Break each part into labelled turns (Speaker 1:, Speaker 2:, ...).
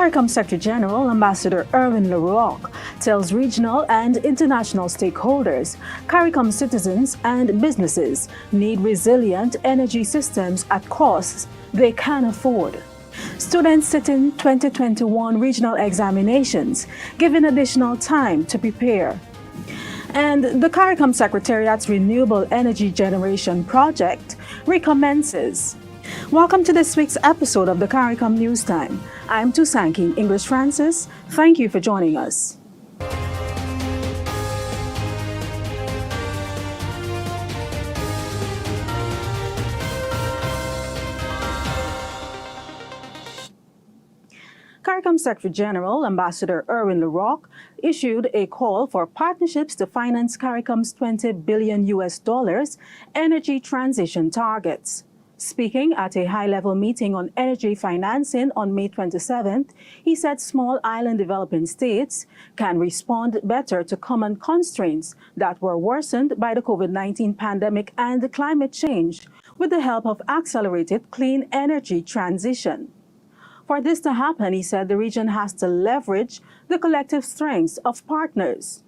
Speaker 1: CARICOM Secretary General Ambassador Erwin Leroy tells regional and international stakeholders CARICOM citizens and businesses need resilient energy systems at costs they can afford. Students sitting 2021 regional examinations given additional time to prepare. And the CARICOM Secretariat's Renewable Energy Generation Project recommences. Welcome to this week's episode of the CARICOM News Time. I'm Tusanki English Francis. Thank you for joining us. CARICOM Secretary General Ambassador Erwin Leroy issued a call for partnerships to finance CARICOM's $20 billion energy transition targets. Speaking at a high-level meeting on energy financing on May 27th, he said small island developing states can respond better to common constraints that were worsened by the COVID-19 pandemic and climate change with the help of accelerated clean energy transition. For this to happen, he said the region has to leverage the collective strengths of partners.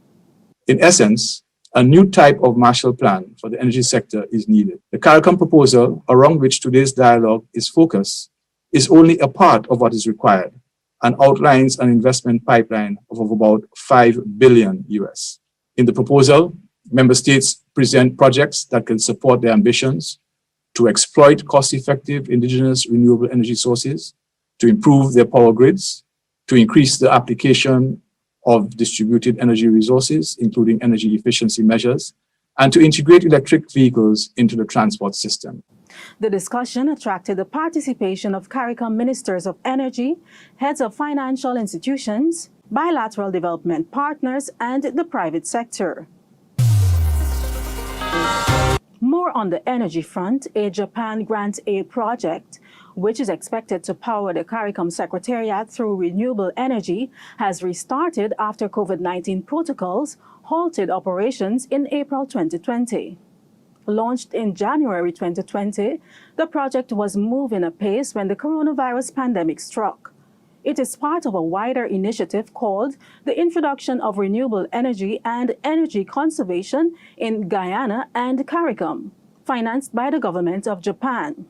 Speaker 2: In essence, a new type of Marshall Plan for the energy sector is needed. The CARICOM proposal, around which today's dialogue is focused, is only a part of what is required and outlines an investment pipeline of about $5 billion US. In the proposal, member states present projects that can support their ambitions to exploit cost-effective indigenous renewable energy sources, to improve their power grids, to increase the application of distributed energy resources, including energy efficiency measures, and to integrate electric vehicles into the transport system.
Speaker 1: The discussion attracted the participation of CARICOM ministers of energy, heads of financial institutions, bilateral development partners, and the private sector. More on the energy front, a Japan grant aid project, which is expected to power the CARICOM Secretariat through renewable energy, has restarted after COVID-19 protocols halted operations in April 2020. Launched in January 2020, the project was moving apace when the coronavirus pandemic struck. It is part of a wider initiative called the Introduction of Renewable Energy and Energy Conservation in Guyana and CARICOM, financed by the government of Japan.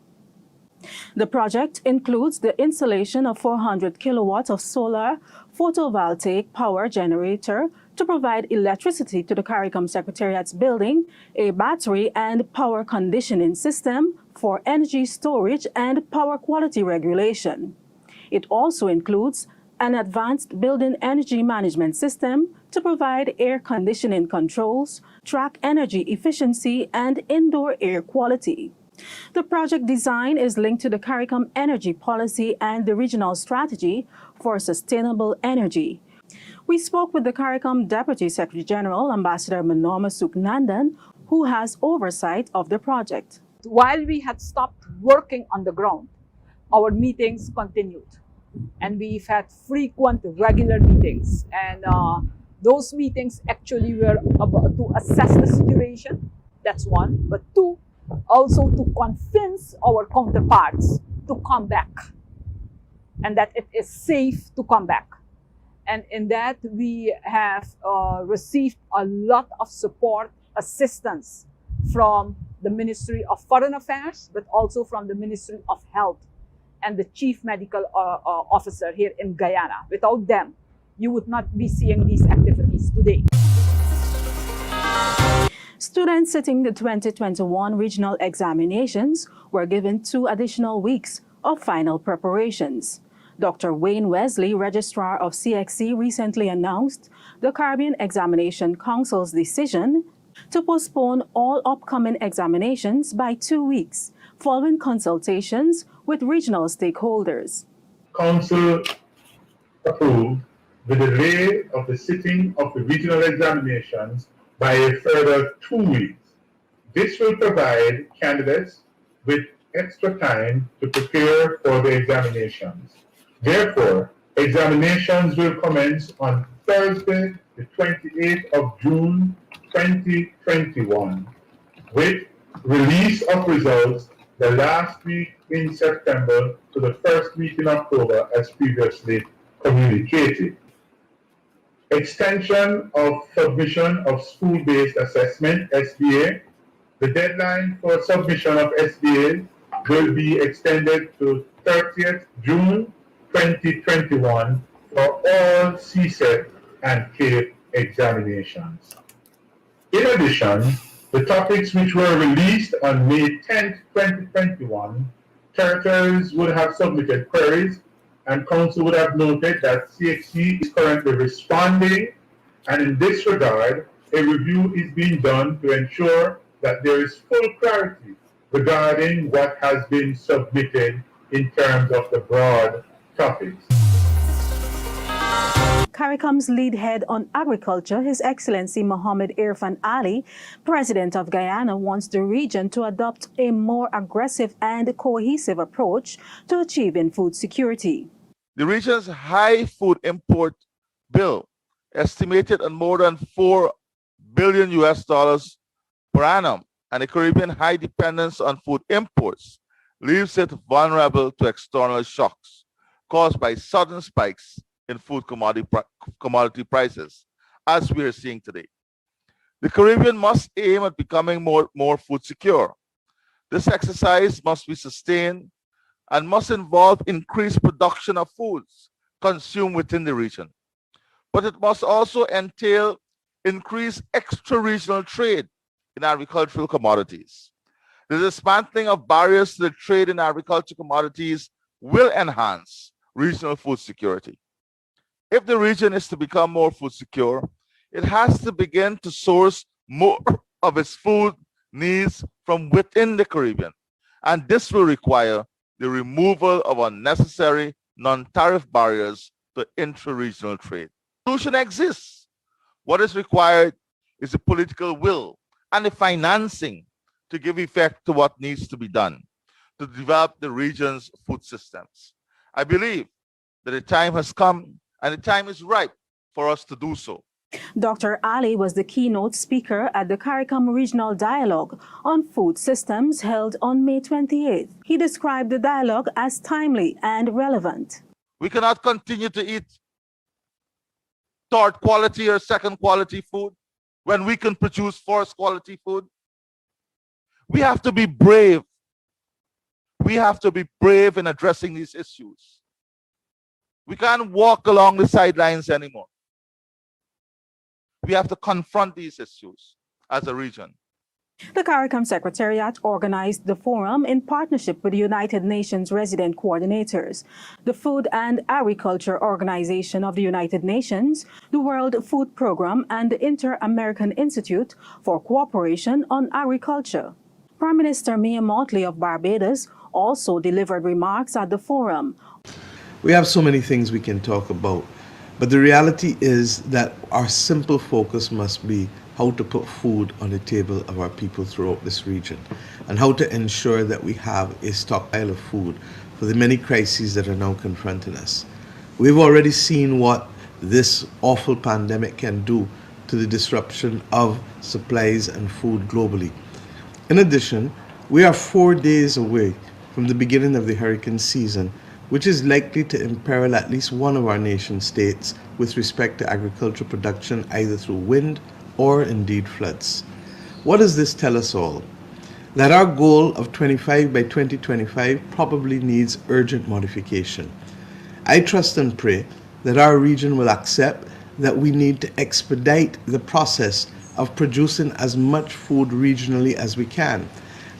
Speaker 1: The project includes the installation of 400 kilowatts of solar photovoltaic power generator to provide electricity to the CARICOM Secretariat's building, a battery and power conditioning system for energy storage and power quality regulation. It also includes an advanced building energy management system to provide air conditioning controls, track energy efficiency, and indoor air quality. The project design is linked to the CARICOM energy policy and the regional strategy for sustainable energy. We spoke with the CARICOM Deputy Secretary General, Ambassador Manoma Suknandan, who has oversight of the project.
Speaker 3: While we had stopped working on the ground, our meetings continued. And we've had frequent, regular meetings. And those meetings actually were about to assess the situation. That's one. But two, also to convince our counterparts to come back and that it is safe to come back. And in that, we have received a lot of support, assistance from the Ministry of Foreign Affairs, but also from the Ministry of Health and the Chief Medical Officer here in Guyana. Without them, you would not be seeing these activities today.
Speaker 1: Students sitting the 2021 regional examinations were given 2 additional weeks of final preparations. Dr. Wayne Wesley, Registrar of CXC, recently announced the Caribbean Examination Council's decision to postpone all upcoming examinations by 2 weeks, following consultations with regional stakeholders.
Speaker 4: Council approved the delay of the sitting of the regional examinations by a further 2 weeks. This will provide candidates with extra time to prepare for the examinations. Therefore, examinations will commence on Thursday, the 28th of June, 2021, with release of results the last week in September to the first week in October as previously communicated. Extension of submission of school-based assessment, SBA. The deadline for submission of SBA will be extended to 30th June 2021 for all CSET and CAPE examinations. In addition, the topics which were released on May 10th, 2021, territories would have submitted queries and Council would have noted that CXC is currently responding, and in this regard, a review is being done to ensure that there is full clarity regarding what has been submitted in terms of the broad topics.
Speaker 1: CARICOM's lead head on agriculture, His Excellency Mohammed Irfan Ali, President of Guyana, wants the region to adopt a more aggressive and cohesive approach to achieving food security.
Speaker 5: The region's high food import bill, estimated at more than $4 billion per annum, and the Caribbean high dependence on food imports leaves it vulnerable to external shocks caused by sudden spikes in food commodity prices, as we are seeing today. The Caribbean must aim at becoming more food secure. This exercise must be sustained and must involve increased production of foods consumed within the region. But it must also entail increased extra-regional trade in agricultural commodities. The dismantling of barriers to the trade in agricultural commodities will enhance regional food security. If the region is to become more food secure, it has to begin to source more of its food needs from within the Caribbean, and this will require the removal of unnecessary non-tariff barriers to intra-regional trade. The solution exists. What is required is the political will and the financing to give effect to what needs to be done to develop the region's food systems. I believe that the time has come and the time is ripe for us to do so.
Speaker 1: Dr. Ali was the keynote speaker at the CARICOM Regional Dialogue on Food Systems held on May 28th. He described the dialogue as timely and relevant.
Speaker 5: We cannot continue to eat third quality or second quality food when we can produce first quality food. We have to be brave. We have to be brave in addressing these issues. We can't walk along the sidelines anymore. We have to confront these issues as a region.
Speaker 1: The CARICOM Secretariat organized the forum in partnership with the United Nations Resident Coordinators, the Food and Agriculture Organization of the United Nations, the World Food Programme, and the Inter-American Institute for Cooperation on Agriculture. Prime Minister Mia Mottley of Barbados also delivered remarks at the forum.
Speaker 6: We have so many things we can talk about, but the reality is that our simple focus must be how to put food on the table of our people throughout this region, and how to ensure that we have a stockpile of food for the many crises that are now confronting us. We've already seen what this awful pandemic can do to the disruption of supplies and food globally. In addition, we are 4 days away from the beginning of the hurricane season, which is likely to imperil at least one of our nation states with respect to agricultural production, either through wind or indeed floods. What does this tell us all? That our goal of 25 by 2025 probably needs urgent modification. I trust and pray that our region will accept that we need to expedite the process of producing as much food regionally as we can,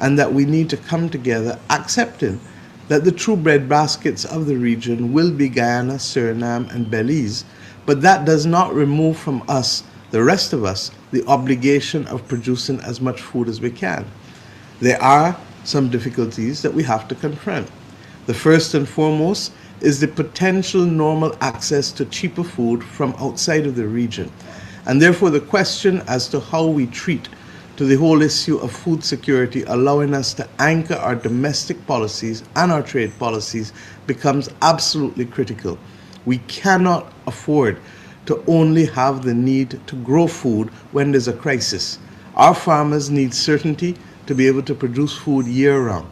Speaker 6: and that we need to come together accepting that the true breadbaskets of the region will be Guyana, Suriname, and Belize, but that does not remove from us, the rest of us, the obligation of producing as much food as we can. There are some difficulties that we have to confront. The first and foremost is the potential normal access to cheaper food from outside of the region, and therefore the question as to how we treat to the whole issue of food security, allowing us to anchor our domestic policies and our trade policies, becomes absolutely critical. We cannot afford to only have the need to grow food when there's a crisis. Our farmers need certainty to be able to produce food year-round.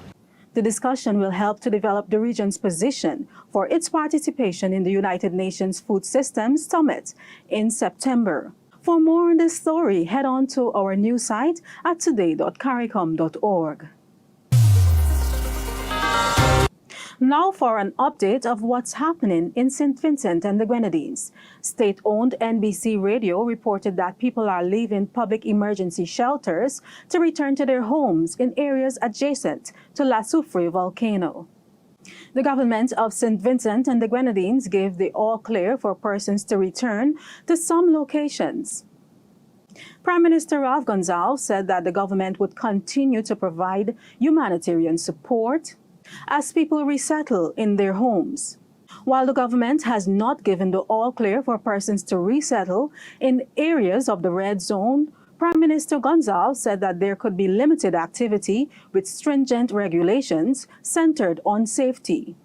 Speaker 1: The discussion will help to develop the region's position for its participation in the United Nations Food Systems Summit in September. For more on this story, head on to our news site at today.caricom.org. Now for an update of what's happening in St. Vincent and the Grenadines. State-owned NBC Radio reported that people are leaving public emergency shelters to return to their homes in areas adjacent to La SOUFRIERE volcano. The government of St. Vincent and the Grenadines gave the all-clear for persons to return to some locations. Prime Minister Ralph Gonsalves said that the government would continue to provide humanitarian support as people resettle in their homes. While the government has not given the all-clear for persons to resettle in areas of the red zone, Prime Minister Gonsalves said that there could be limited activity with stringent regulations centered on safety.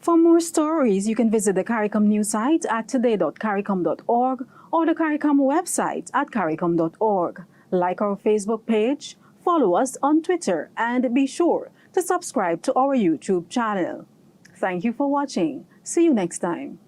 Speaker 1: For more stories, you can visit the CARICOM news site at today.caricom.org or the CARICOM website at caricom.org. Like our Facebook page, follow us on Twitter, and be sure to subscribe to our YouTube channel. Thank you for watching. See you next time.